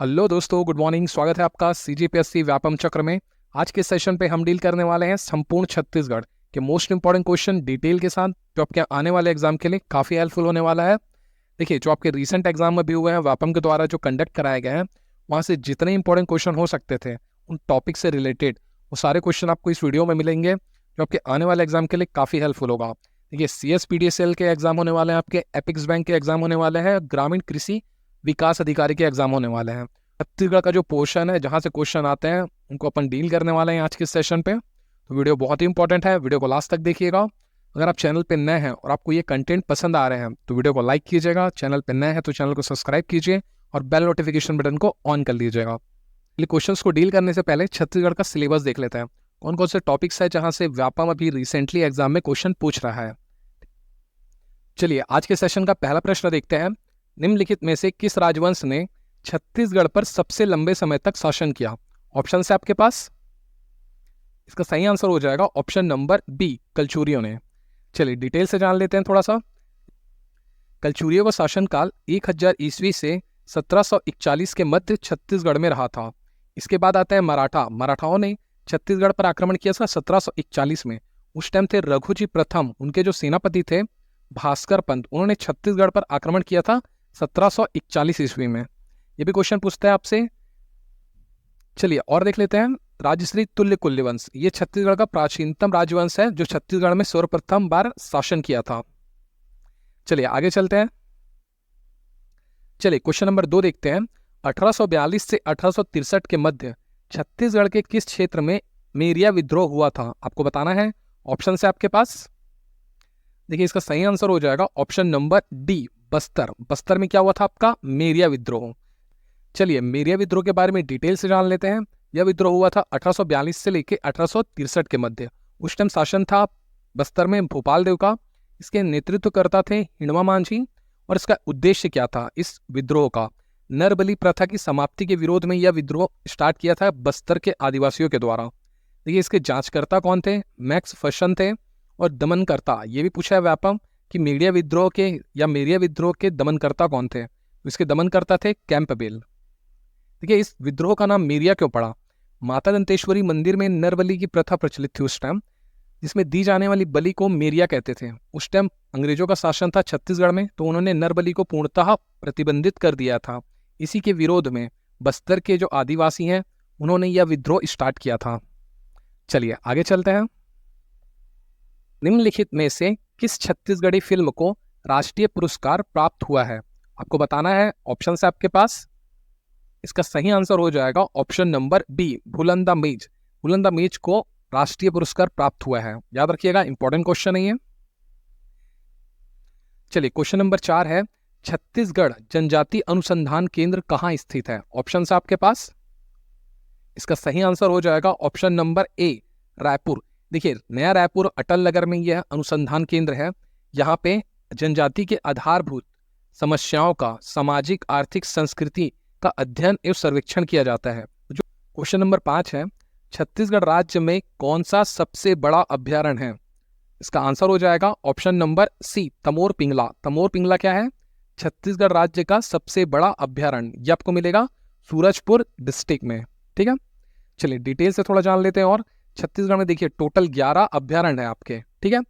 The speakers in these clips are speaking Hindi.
हेलो दोस्तों, गुड मॉर्निंग। स्वागत है आपका सीजीपीएससी व्यापम चक्र में। आज के सेशन पे हम डील करने वाले हैं संपूर्ण छत्तीसगढ़ के मोस्ट इंपॉर्टेंट क्वेश्चन डिटेल के साथ, जो आपके आने वाले एग्जाम के लिए काफ़ी हेल्पफुल होने वाला है। देखिए, जो आपके रीसेंट एग्जाम में भी हुए हैं व्यापम के द्वारा जो कंडक्ट कराए गए हैं, वहाँ से जितने इंपॉर्टेंट क्वेश्चन हो सकते थे उन टॉपिक से रिलेटेड वो सारे क्वेश्चन आपको इस वीडियो में मिलेंगे, जो आपके आने वाले एग्जाम के लिए काफ़ी हेल्पफुल होगा। देखिए, CSPDCL के एग्जाम होने वाले हैं, आपके एपिक्स बैंक के एग्जाम होने वाले हैं, ग्रामीण कृषि विकास अधिकारी के एग्जाम होने वाले हैं। छत्तीसगढ़ का जो पोर्शन है जहाँ से क्वेश्चन आते हैं उनको अपन डील करने वाले हैं आज के सेशन पे। तो वीडियो बहुत ही इंपॉर्टेंट है, वीडियो को लास्ट तक देखिएगा। अगर आप चैनल पे नए हैं और आपको ये कंटेंट पसंद आ रहे हैं तो वीडियो को लाइक कीजिएगा, चैनल पे नए हैं तो चैनल को सब्सक्राइब कीजिए और बेल नोटिफिकेशन बटन को ऑन कर लीजिएगा। इसलिए क्वेश्चंस को डील करने से पहले छत्तीसगढ़ का सिलेबस देख लेते हैं, कौन कौन से टॉपिक्स है जहाँ से व्यापम अभी रिसेंटली एग्जाम में क्वेश्चन पूछ रहा है। चलिए, आज के सेशन का पहला प्रश्न देखते हैं। निम्नलिखित में से किस राजवंश ने छत्तीसगढ़ पर सबसे लंबे समय तक शासन किया? ऑप्शन है आपके पास। इसका सही आंसर हो जाएगा ऑप्शन नंबर बी, कलचुरियों ने। चलिए डिटेल से जान लेते हैं थोड़ा सा। कलचुरियों का शासनकाल 1000 ईस्वी से 1741 के मध्य छत्तीसगढ़ में रहा था। इसके बाद आता है मराठाओं ने छत्तीसगढ़ पर आक्रमण किया था 1741 में। उस टाइम थे रघुजी प्रथम, उनके जो सेनापति थे भास्कर पंत, उन्होंने छत्तीसगढ़ पर आक्रमण किया था 1741 ईस्वी में। ये भी क्वेश्चन पूछता है आपसे। चलिए और देख लेते हैं। राजश्री तुल्य कुल्यवंश, ये छत्तीसगढ़ का प्राचीनतम राजवंश है जो छत्तीसगढ़ में सर्वप्रथम बार शासन किया था। चलिए आगे चलते हैं। चलिए क्वेश्चन नंबर 2 देखते हैं। 1842 से 1863 के मध्य छत्तीसगढ़ के किस क्षेत्र में मेरिया विद्रोह हुआ था? आपको बताना है। ऑप्शन है आपके पास। देखिए, इसका सही आंसर हो जाएगा option number D, Bastar. Bastar में क्या हुआ था आपका? मेरिया विद्रोह। चलिए मेरिया विद्रोह के बारे में डिटेल से जान लेते हैं। यह विद्रोह हुआ था 1842 से लेकर 1863 के मध्य। उस टाइम शासन था बस्तर में भोपाल देव का। इसके नेतृत्वकर्ता थे हिड़वा मांझी। और इसका उद्देश्य क्या था इस विद्रोह का? नरबली प्रथा की समाप्ति के विरोध में यह विद्रोह स्टार्ट किया था बस्तर के आदिवासियों के द्वारा। देखिए, इसके जांचकर्ता कौन थे? मैक्स फर्शन थे। और दमनकर्ता, ये भी पूछा है व्यापम कि मेरिया विद्रोह के दमनकर्ता कौन थे? इसके दमनकर्ता थे कैंपबेल। देखिए, इस विद्रोह का नाम मेरिया क्यों पड़ा? माता दंतेश्वरी मंदिर में नरबली की प्रथा प्रचलित थी उस टाइम, जिसमें दी जाने वाली बलि को मेरिया कहते थे। उस टाइम अंग्रेजों का शासन था छत्तीसगढ़ में, तो उन्होंने नरबली को पूर्णतः प्रतिबंधित कर दिया था। इसी के विरोध में बस्तर के जो आदिवासी हैं उन्होंने यह विद्रोह स्टार्ट किया था। चलिए आगे चलते हैं। निम्नलिखित में से किस छत्तीसगढ़ी फिल्म को राष्ट्रीय पुरस्कार प्राप्त हुआ है? आपको बताना है। ऑप्शन है आपके पास। इसका सही आंसर हो जाएगा option number B, Bhulan the maze. Bhulan the मेज को राष्ट्रीय पुरस्कार प्राप्त हुआ है, याद रखिएगा, इंपॉर्टेंट क्वेश्चन है ये। चलिए क्वेश्चन नंबर 4 है। छत्तीसगढ़ जनजाति अनुसंधान केंद्र कहाँ स्थित है? ऑप्शन है आपके पास। इसका सही आंसर हो जाएगा ऑप्शन नंबर ए, रायपुर। देखिए, नया रायपुर अटल नगर में यह अनुसंधान केंद्र है। यहाँ पे जनजाति के आधारभूत समस्याओं का सामाजिक, आर्थिक, संस्कृति का अध्ययन एवं सर्वेक्षण किया जाता है। जो क्वेश्चन नंबर 5 है, छत्तीसगढ़ राज्य में कौन सा सबसे बड़ा अभ्यारण्य है? इसका आंसर हो जाएगा option number C, Tamor Pingla. Tamor Pingla क्या है? छत्तीसगढ़ राज्य का सबसे बड़ा अभ्यारण्य। यह आपको मिलेगा सूरजपुर डिस्ट्रिक्ट में। ठीक है, चलिए डिटेल से थोड़ा जान लेते हैं। और छत्तीसगढ़ में देखिए टोटल 11 अभ्यारण्य है आपके। ठीक है,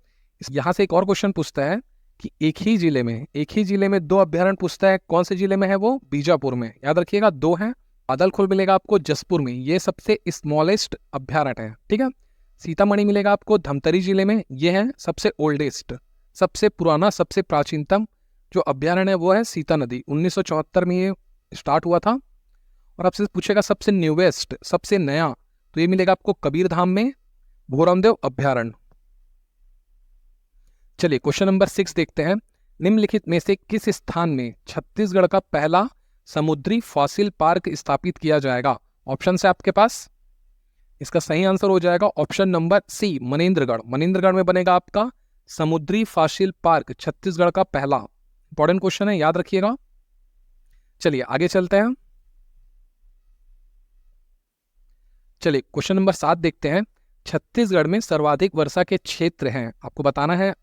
यहाँ से एक और क्वेश्चन पूछता है कि एक ही जिले में 2 अभ्यारण्य पूछता है। कौन से जिले में है वो? बीजापुर में। याद रखिएगा 2 हैं। बादलखोल मिलेगा आपको जसपुर में, ये सबसे स्मॉलेस्ट अभ्यारण्य है। ठीक है, सीतामढ़ी मिलेगा आपको धमतरी जिले में, ये है सबसे ओल्डेस्ट, सबसे पुराना, सबसे प्राचीनतम जो अभ्यारण्य है वो है सीता नदी। 1974 में ये स्टार्ट हुआ था। और आपसे पूछेगा सबसे न्यूवेस्ट, सबसे नया, तो ये मिलेगा आपको कबीरधाम में, भोरमदेव अभ्यारण्य। चलिए क्वेश्चन नंबर 6 देखते हैं। निम्नलिखित में से किस स्थान में छत्तीसगढ़ का पहला समुद्री फॉसिल पार्क स्थापित किया जाएगा? ऑप्शन है आपके पास। इसका सही आंसर हो जाएगा option number C, Manendragarh. Manendragarh में बनेगा आपका समुद्री फॉसिल पार्क, छत्तीसगढ़ का पहला। इंपॉर्टेंट क्वेश्चन है, याद रखिएगा। चलिए आगे चलते हैं। चलिए क्वेश्चन नंबर 7 देखते हैं। छत्तीसगढ़ में सर्वाधिक वर्षा के क्षेत्र हैं, आपको बताना है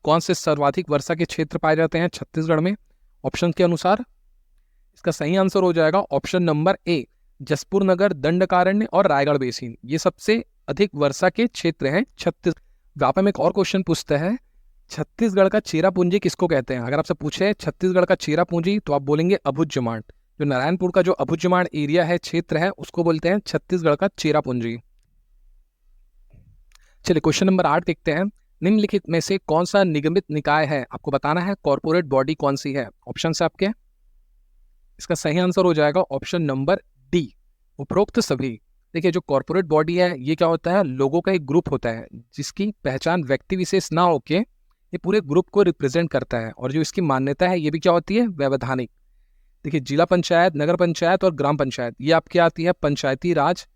कौन से सर्वाधिक वर्षा के क्षेत्र पाए जाते हैं छत्तीसगढ़ में ऑप्शन के अनुसार। इसका सही आंसर हो जाएगा ऑप्शन नंबर ए, जसपुर नगर, दंडकारण्य और रायगढ़ बेसिन। ये सबसे अधिक वर्षा के क्षेत्र हैं छत्तीस। व्यापम एक और क्वेश्चन पूछता है, छत्तीसगढ़ का चेरापूंजी किसको कहते हैं? अगर आपसे पूछे छत्तीसगढ़ का चेरापूंजी तो आप बोलेंगे अबुझमाड़। जो नारायणपुर का जो अबुझमाड़ एरिया है, क्षेत्र है, उसको बोलते हैं छत्तीसगढ़ का चेरापूंजी। चलिए क्वेश्चन नंबर 8 देखते हैं। निम्नलिखित में से कौन सा निगमित निकाय है? आपको बताना है कॉर्पोरेट बॉडी कौन सी है। ऑप्शन है आपके, इसका सही आंसर हो जाएगा ऑप्शन नंबर डी, उपरोक्त सभी। देखिए जो कॉर्पोरेट बॉडी है ये क्या होता है, लोगों का एक ग्रुप होता है जिसकी पहचान व्यक्ति विशेष ना होके ये पूरे ग्रुप को रिप्रेजेंट करता है, और जो इसकी मान्यता है ये भी क्या होती है, वैधानिक। देखिए जिला पंचायत, नगर पंचायत और ग्राम पंचायत ये आपकी आती है पंचायती राज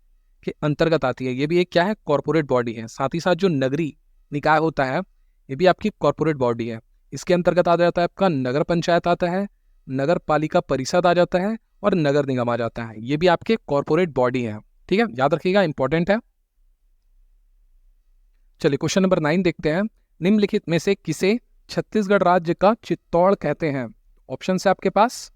के अंतर्गत आती है। ये भी एक क्या है, कॉर्पोरेट बॉडी है। साथ ही साथ जो नगरीय निकाय होता है ये भी आपकी कॉर्पोरेट बॉडी है। इसके अंतर्गत आ जाता है आपका नगर पंचायत आता है, नगर पालिका परिषद आ जाता है और नगर निगम आ जाता है। ये भी आपके कॉर्पोरेट बॉडी है। ठीक है, याद रखिएगा, इंपॉर्टेंट है। चलिए क्वेश्चन नंबर 9 देखते हैं। निम्नलिखित में से किसे छत्तीसगढ़ राज्य का चित्तौड़ कहते हैं? ऑप्शन है आपके पास,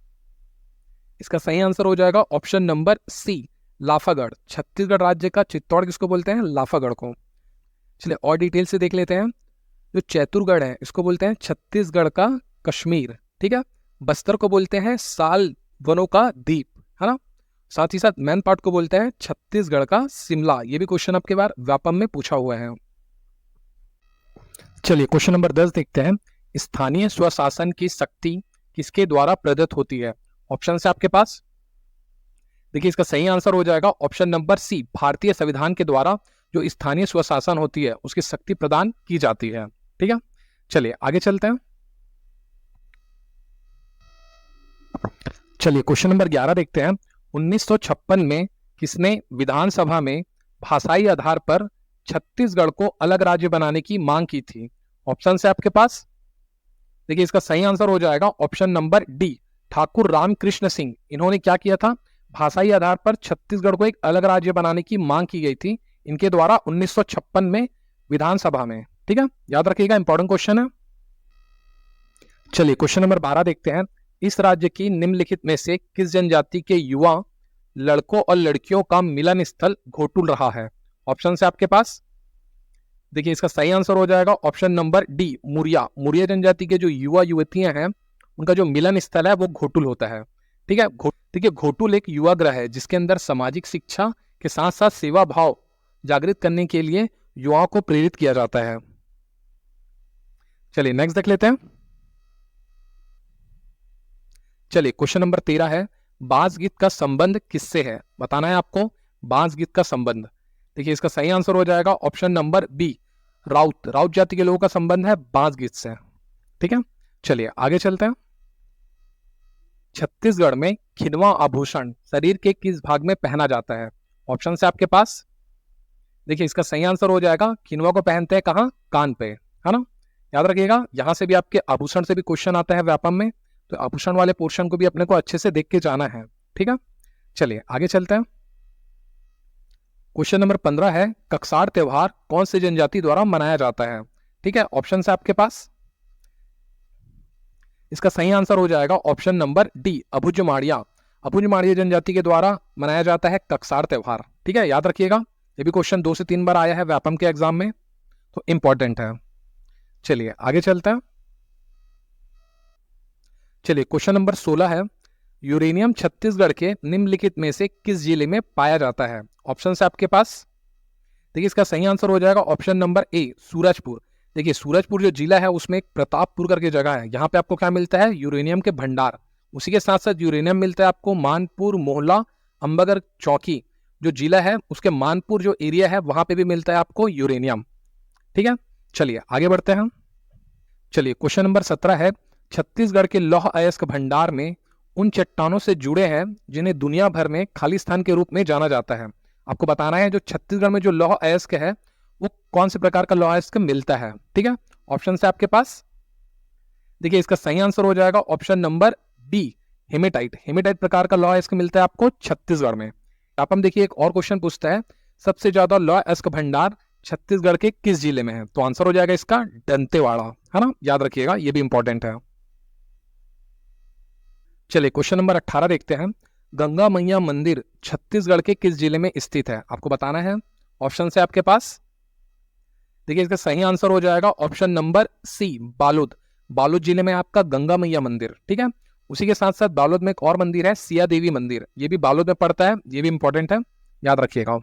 इसका सही आंसर हो जाएगा option number C, Lafagarh. Chhattisgarh राज्य का चित्तौड़ किसको बोलते हैं? लाफागढ़ को। चलिए और डिटेल से देख लेते हैं। जो चैतुरगढ़ है इसको बोलते हैं छत्तीसगढ़ का कश्मीर। ठीक है, बस्तर को बोलते हैं साल वनों का द्वीप, है ना। साथ ही साथ मेन पार्ट को बोलते हैं छत्तीसगढ़ का शिमला। ये भी क्वेश्चन आपके बार व्यापम में पूछा हुआ है। चलिए क्वेश्चन नंबर 10 देखते हैं। स्थानीय स्वशासन की शक्ति किसके द्वारा प्रदत्त होती है? ऑप्शन है आपके पास, देखिए इसका सही आंसर हो जाएगा ऑप्शन नंबर सी, भारतीय संविधान के द्वारा जो स्थानीय स्वशासन होती है उसकी शक्ति प्रदान की जाती है। ठीक है, चलिए आगे चलते हैं। चलिए क्वेश्चन नंबर 11 देखते हैं। 1956 में किसने विधानसभा में भाषाई आधार पर छत्तीसगढ़ को अलग राज्य बनाने की मांग की थी? ऑप्शन है आपके पास, देखिए इसका सही आंसर हो जाएगा option number D, Thakur Ramkrishna Singh. इन्होंने क्या किया था, भाषाई आधार पर छत्तीसगढ़ को एक अलग राज्य बनाने की मांग की गई थी इनके द्वारा 1956 में विधानसभा में। ठीक है, याद रखिएगा, इंपॉर्टेंट क्वेश्चन है। चलिए क्वेश्चन नंबर 12 देखते हैं। इस राज्य की निम्नलिखित में से किस जनजाति के युवा लड़कों और लड़कियों का मिलन स्थल घोटुल रहा है? ऑप्शन है आपके पास, देखिए इसका सही आंसर हो जाएगा option number D, Muria. Muria जनजाति के जो युवा युवतियां हैं उनका जो मिलन स्थल है वो घोटुल होता है। ठीक है, देखिए घोटुल एक युवा गृह है जिसके अंदर सामाजिक शिक्षा के साथ साथ सेवा भाव जागृत करने के लिए युवाओं को प्रेरित किया जाता है। चलिए नेक्स्ट देख लेते हैं। चलिए क्वेश्चन नंबर 13 है। बांस गीत का संबंध किससे है? बताना है आपको बांस गीत का संबंध। देखिए इसका सही आंसर हो जाएगा option number B, Raut. Raut जाति के लोगों का संबंध है बांस गीत से। ठीक है, चलिए आगे चलते हैं। छत्तीसगढ़ में खिनवा आभूषण शरीर के किस भाग में पहना जाता है? ऑप्शन है आपके पास, देखिए इसका सही आंसर हो जाएगा खिनवा को पहनते हैं कहाँ, कान पे, है ना। याद रखिएगा, यहां से भी आपके आभूषण से भी क्वेश्चन आता है व्यापम में, तो आभूषण वाले पोर्शन को भी अपने को अच्छे से देख के जाना है। ठीक है, चलिए आगे चलते हैं। क्वेश्चन नंबर 15 है। कक्सार त्योहार कौन सी जनजाति द्वारा मनाया जाता है? ठीक है, ऑप्शन है आपके पास, इसका सही आंसर हो जाएगा option number D, Abujhmaria. Abujhmaria जनजाति के द्वारा मनाया जाता है कक्सार त्योहार। ठीक है, याद रखिएगा, ये भी क्वेश्चन 2 से 3 बार आया है व्यापम के एग्जाम में, तो इंपॉर्टेंट है। चलिए आगे चलते हैं। चलिए क्वेश्चन नंबर 16 है। यूरेनियम छत्तीसगढ़ के निम्नलिखित में से किस जिले में पाया जाता है? ऑप्शन है आपके पास, देखिए इसका सही आंसर हो जाएगा ऑप्शन नंबर ए, सूरजपुर। देखिए सूरजपुर जो जिला है उसमें एक प्रतापपुर करके जगह है, यहाँ पे आपको क्या मिलता है, यूरेनियम के भंडार। उसी के साथ साथ यूरेनियम मिलता है आपको मानपुर, मोहला, अंबागढ़ चौकी जो जिला है उसके मानपुर जो एरिया है वहां पे भी मिलता है आपको यूरेनियम। ठीक है, चलिए आगे बढ़ते हैं। चलिए क्वेश्चन नंबर 17 है। छत्तीसगढ़ के लौह अयस्क भंडार में उन चट्टानों से जुड़े हैं जिन्हें दुनिया भर में खालिस्तान के रूप में जाना जाता है। आपको बताना है जो छत्तीसगढ़ में जो लौह अयस्क है वो कौन से प्रकार का लौह अयस्क मिलता है। ठीक है, ऑप्शन है आपके पास, देखिए इसका सही आंसर हो जाएगा option number B, haematite. Haematite प्रकार का लौह अयस्क मिलता है आपको छत्तीसगढ़ में। आप हम देखिए एक और क्वेश्चन पूछता है, सबसे ज्यादा लौह अयस्क भंडार छत्तीसगढ़ के किस जिले में है? तो आंसर हो जाएगा इसका दंतेवाड़ा, है ना, याद रखिएगा, ये भी इंपॉर्टेंट है। चलिए क्वेश्चन नंबर 18 देखते हैं। गंगा मैया मंदिर छत्तीसगढ़ के किस जिले में स्थित है? आपको बताना है। ऑप्शन है आपके पास। देखिए इसका सही आंसर हो जाएगा option number C, Balod. Balod जिले में आपका गंगा मैया मंदिर, ठीक है। उसी के साथ साथ बालोद में एक और मंदिर है, सिया देवी मंदिर, ये भी बालोद में पड़ता है, ये भी इंपॉर्टेंट है, याद रखिएगा।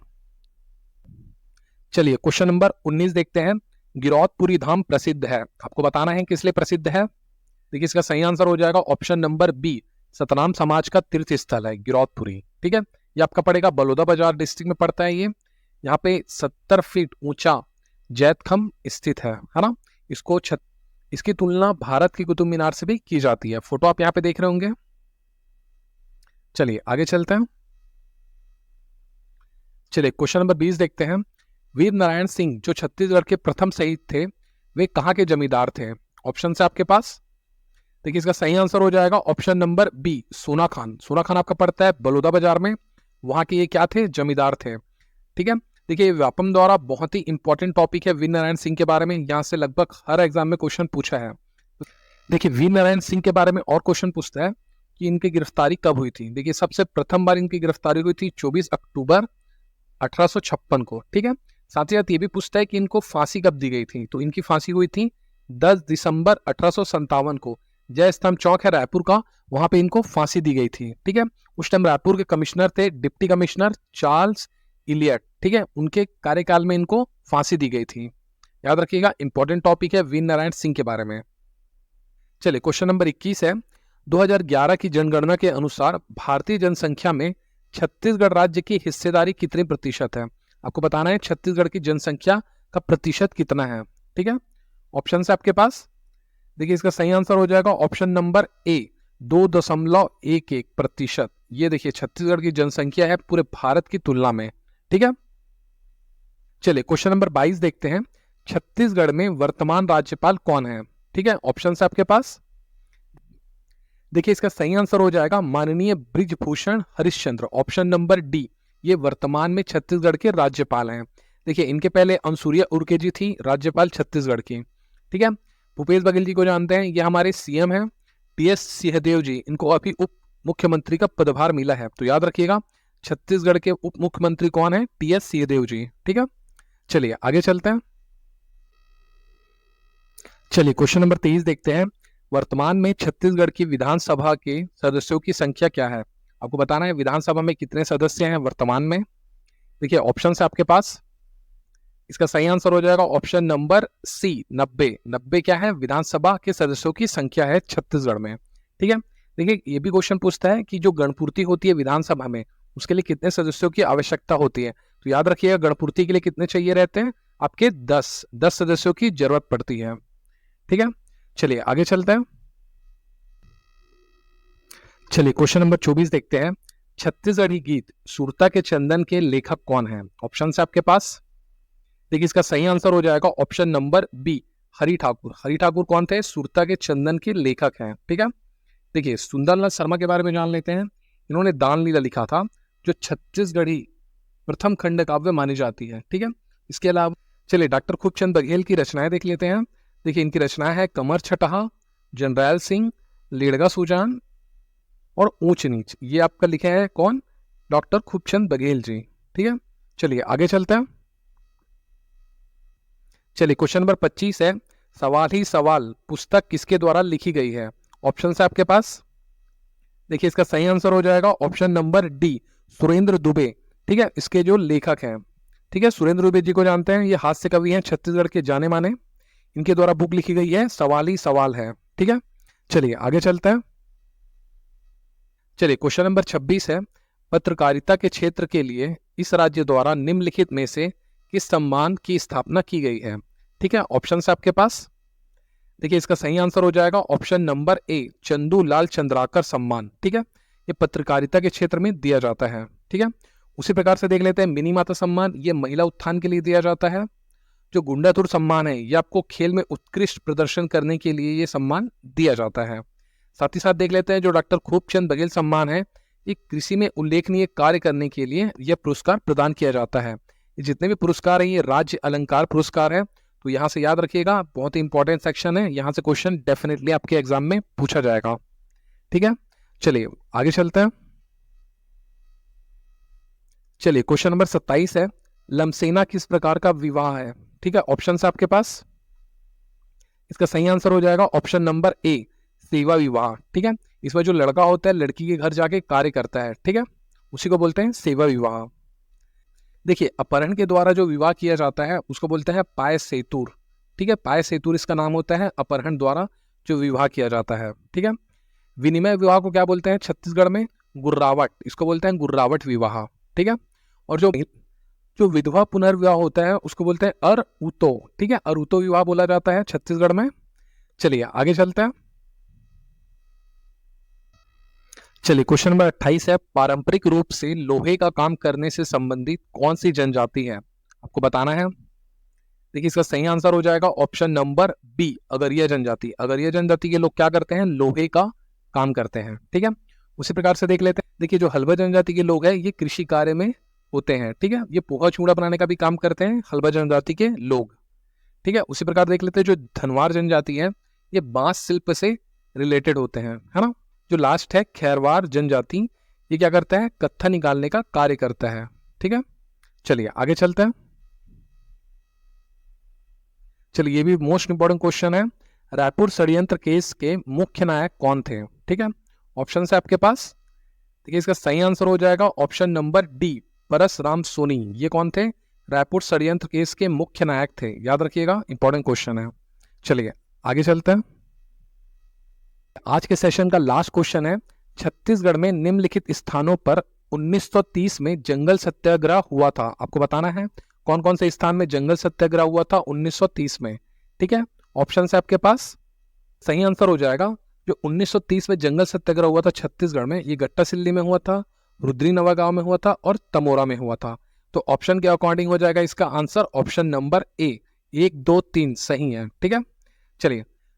चलिए क्वेश्चन नंबर 19 देखते हैं। गिरौदपुरी धाम प्रसिद्ध है, आपको बताना है किस लिए प्रसिद्ध है। देखिए इसका सही आंसर हो जाएगा ऑप्शन नंबर बी, सतनाम समाज का तीर्थ स्थल है गिरौदपुरी, ठीक है। ये आपका पड़ेगा बलौदा बाजार डिस्ट्रिक्ट में पड़ता है ये। यहाँ पे 70 फीट ऊंचा जैतखम स्थित है ना। इसकी तुलना भारत की कुतुब मीनार से भी की जाती है। फोटो आप यहाँ पे देख रहे होंगे। चलिए आगे चलते हैं। चलिए क्वेश्चन नंबर 20 देखते हैं। वीर नारायण सिंह जो छत्तीसगढ़ के प्रथम शहीद थे, वे कहाँ के जमींदार थे? ऑप्शन है आपके पास। देखिए इसका सही आंसर हो जाएगा ऑप्शन नंबर बी, सोना खान। सोना खान आपका पड़ता है बलौदा बाजार में, वहां के ये क्या थे? जमींदार थे, ठीक है। देखिए व्यापम द्वारा बहुत ही इंपॉर्टेंट टॉपिक है वीर नारायण सिंह के बारे में, यहाँ से लगभग हर एग्जाम में क्वेश्चन पूछा है। देखिए वीर नारायण सिंह के बारे में और क्वेश्चन पूछता है कि इनकी गिरफ्तारी कब हुई थी। देखिए सबसे प्रथम बार इनकी गिरफ्तारी हुई थी 24 अक्टूबर 1856 को, ठीक है। साथ ही साथ ये भी पूछता है कि इनको फांसी कब दी गई थी। तो इनकी फांसी हुई थी 10 दिसंबर 1857 को। जय स्तंभ चौक है रायपुर का, वहां पे इनको फांसी दी गई थी, ठीक है। उस टाइम रायपुर के कमिश्नर थे डिप्टी कमिश्नर चार्ल्स इलियट, ठीक है। उनके कार्यकाल में इनको फांसी दी गई थी, याद रखिएगा। इंपॉर्टेंट टॉपिक है वीर नारायण सिंह के बारे में। चलिए क्वेश्चन नंबर 21 है। 2011 की जनगणना के अनुसार भारतीय जनसंख्या में छत्तीसगढ़ राज्य की हिस्सेदारी कितनी प्रतिशत है? आपको बताना है छत्तीसगढ़ की जनसंख्या का प्रतिशत कितना है, ठीक है। ऑप्शन है आपके पास। देखिए इसका सही आंसर हो जाएगा ऑप्शन नंबर ए, 2.11%। ये देखिए छत्तीसगढ़ की जनसंख्या है पूरे भारत की तुलना में, ठीक है। चलिए क्वेश्चन नंबर 22 देखते हैं। छत्तीसगढ़ में वर्तमान राज्यपाल कौन है? ठीक है, ऑप्शन है आपके पास। देखिए इसका सही आंसर हो जाएगा माननीय Brijbhushan Harishchandra, option number D. ये वर्तमान में छत्तीसगढ़ के राज्यपाल हैं। देखिए इनके पहले अनुसुईया उइके जी थी राज्यपाल छत्तीसगढ़ की, ठीक है। भूपेश बघेल जी को जानते हैं, ये हमारे सीएम हैं। टीएस सिंहदेव जी, इनको अभी उप मुख्यमंत्री का पदभार मिला है, तो याद रखिएगा छत्तीसगढ़ के उप मुख्यमंत्री कौन है? टीएस सिंहदेव जी, ठीक है। चलिए आगे चलते हैं। चलिए क्वेश्चन नंबर 23 देखते हैं। वर्तमान में छत्तीसगढ़ की विधानसभा के सदस्यों की संख्या क्या है? आपको बताना है विधानसभा में कितने सदस्य हैं वर्तमान में। देखिए ऑप्शन है आपके पास। इसका सही आंसर हो जाएगा ऑप्शन नंबर सी, 90। 90 क्या है? विधानसभा के सदस्यों की संख्या है छत्तीसगढ़ में, ठीक है। देखिए ये भी क्वेश्चन पूछता है कि जो गणपूर्ति होती है विधानसभा में, उसके लिए कितने सदस्यों की आवश्यकता होती है। तो याद रखिएगा गणपूर्ति के लिए कितने चाहिए रहते हैं? आपके 10 सदस्यों की जरूरत पड़ती है, ठीक है। चलिए आगे चलते हैं। चलिए क्वेश्चन नंबर 24 देखते हैं। छत्तीसगढ़ी गीत सुरता के चंदन के लेखक कौन है? ऑप्शन है आपके पास। देखिए इसका सही आंसर हो जाएगा option number B, Hari Thakur. Hari Thakur कौन थे? सुरता के चंदन के लेखक हैं, ठीक है। देखिए सुंदरलाल शर्मा के बारे में जान लेते हैं। इन्होंने दान लीला लिखा था, जो छत्तीसगढ़ी प्रथम खंड काव्य मानी जाती है, ठीक है। इसके अलावा चलिए डॉक्टर खूबचंद बघेल की रचनाएं देख लेते हैं। देखिए इनकी रचनाएं है कमर छठहा, जनरैल सिंह, लेड़गा सुजान और ऊंच नीच। ये आपका लिखे हैं कौन? डॉक्टर खूबचंद बघेल जी, ठीक है। चलिए आगे चलते हैं। चलिए क्वेश्चन नंबर 25 है। सवाल ही सवाल पुस्तक किसके द्वारा लिखी गई है? ऑप्शन है आपके पास। देखिए इसका सही आंसर हो जाएगा option number D, Surendra Dubey, ठीक है। इसके जो लेखक हैं, ठीक है, सुरेंद्र दुबे जी को जानते हैं। ये हास्य कवि हैं, छत्तीसगढ़ के जाने माने। इनके द्वारा बुक लिखी गई है सवाल ही सवाल है, ठीक है। चलिए आगे चलते हैं। चलिए क्वेश्चन नंबर 26 है। पत्रकारिता के क्षेत्र के लिए इस राज्य द्वारा निम्नलिखित में से किस सम्मान की स्थापना की गई है? ठीक है, ऑप्शन है आपके पास। देखिए इसका सही आंसर हो जाएगा ऑप्शन नंबर ए, चंदू लाल चंद्राकर सम्मान, ठीक है। ये पत्रकारिता के क्षेत्र में दिया जाता है, ठीक है। उसी प्रकार से देख लेते हैं मिनी माता सम्मान, ये महिला उत्थान के लिए दिया जाता है। जो गुंडाधुर सम्मान है, ये आपको खेल में उत्कृष्ट प्रदर्शन करने के लिए ये सम्मान दिया जाता है। साथ ही साथ देख लेते हैं जो डॉक्टर खूबचंद बघेल सम्मान है, ये कृषि में उल्लेखनीय कार्य करने के लिए यह पुरस्कार प्रदान किया जाता है। ये जितने भी पुरस्कार हैं ये राज्य अलंकार पुरस्कार है, तो यहाँ से याद रखिएगा, बहुत ही इंपॉर्टेंट सेक्शन है, यहाँ से क्वेश्चन डेफिनेटली आपके एग्जाम में पूछा जाएगा, ठीक है। चलिए आगे चलते हैं। चलिए क्वेश्चन नंबर 27 है, लमसेना किस प्रकार का विवाह है? ठीक है, ऑप्शन है आपके पास। इसका सही आंसर हो जाएगा ऑप्शन नंबर ए, सेवा विवाह। ठीक है, इसमें जो लड़का होता है लड़की के घर जाके कार्य करता है, ठीक है, उसी को बोलते हैं सेवा विवाह। देखिए अपहरण के द्वारा जो विवाह किया जाता है उसको बोलते हैं पाय सेतुर। ठीक है, पाय सेतुर इसका नाम होता है, अपहरण द्वारा जो विवाह किया जाता है। ठीक है, विनिमय विवाह को क्या बोलते हैं छत्तीसगढ़ में? गुर्रावट, इसको बोलते हैं गुर्रावट विवाह। ठीक है, और जो जो विधवा पुनर्विवाह होता है उसको बोलते हैं अर उतो। ठीक है, अरुतो विवाह बोला जाता है छत्तीसगढ़ में। चलिए आगे चलते हैं। चलिए क्वेश्चन नंबर 28 है, पारंपरिक रूप से लोहे का काम करने से संबंधित कौन सी जनजाति है? आपको बताना है। देखिए इसका सही आंसर हो जाएगा ऑप्शन नंबर बी, अगरिया जनजाति। अगरिया जनजाति के लोग क्या करते हैं? लोहे का काम करते हैं। ठीक है, उसी प्रकार से देख लेते हैं। देखिए जो हल्बा जनजाति के लोग हैं ये कृषि कार्य में होते हैं। ठीक है, ये पोहा चूड़ा बनाने का भी काम करते हैं हल्बा जनजाति के लोग। ठीक है, उसी प्रकार देख लेते हैं जो धनवार जनजाति है ये बांस शिल्प से रिलेटेड होते हैं, है ना। जो लास्ट है खैरवार जनजाति, ये क्या करता है? कत्था निकालने का कार्य करता है। ठीक है, चलिए आगे चलते हैं। चलिए ये भी मोस्ट इंपॉर्टेंट क्वेश्चन है, रायपुर षड्यंत्र केस के मुख्य नायक कौन थे? ठीक है, ऑप्शन है आपके पास। देखिए इसका सही आंसर हो जाएगा option number D, Parasram Soni. ये कौन थे? रायपुर षड्यंत्र केस के मुख्य नायक थे, याद रखिएगा, इंपॉर्टेंट क्वेश्चन है। चलिए आगे चलते हैं। आज के सेशन का लास्ट क्वेश्चन है, छत्तीसगढ़ में निम्नलिखित स्थानों पर 1930 में जंगल सत्याग्रह हुआ था। आपको बताना है कौन कौन से स्थान में जंगल सत्याग्रह हुआ था 1930 में। ठीक है, ऑप्शन है आपके पास। सही आंसर हो जाएगा जो 1930 में जंगल सत्याग्रह हुआ था छत्तीसगढ़ में, ये गट्टासिल्ली में हुआ था, रुद्री नवागांव में हुआ था और तमोरा में हुआ था। तो ऑप्शन के अकॉर्डिंग हो जाएगा इसका आंसर ऑप्शन नंबर ए, 1 2 3 सही है। ठीक है,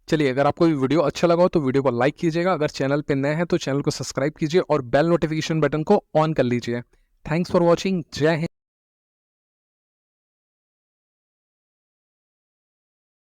चलिए अगर आपको ये वीडियो अच्छा लगा हो तो वीडियो को लाइक कीजिएगा, अगर चैनल पे नए हैं तो चैनल को सब्सक्राइब कीजिए और बेल नोटिफिकेशन बटन को ऑन कर लीजिए। थैंक्स फॉर वॉचिंग, जय हिंद।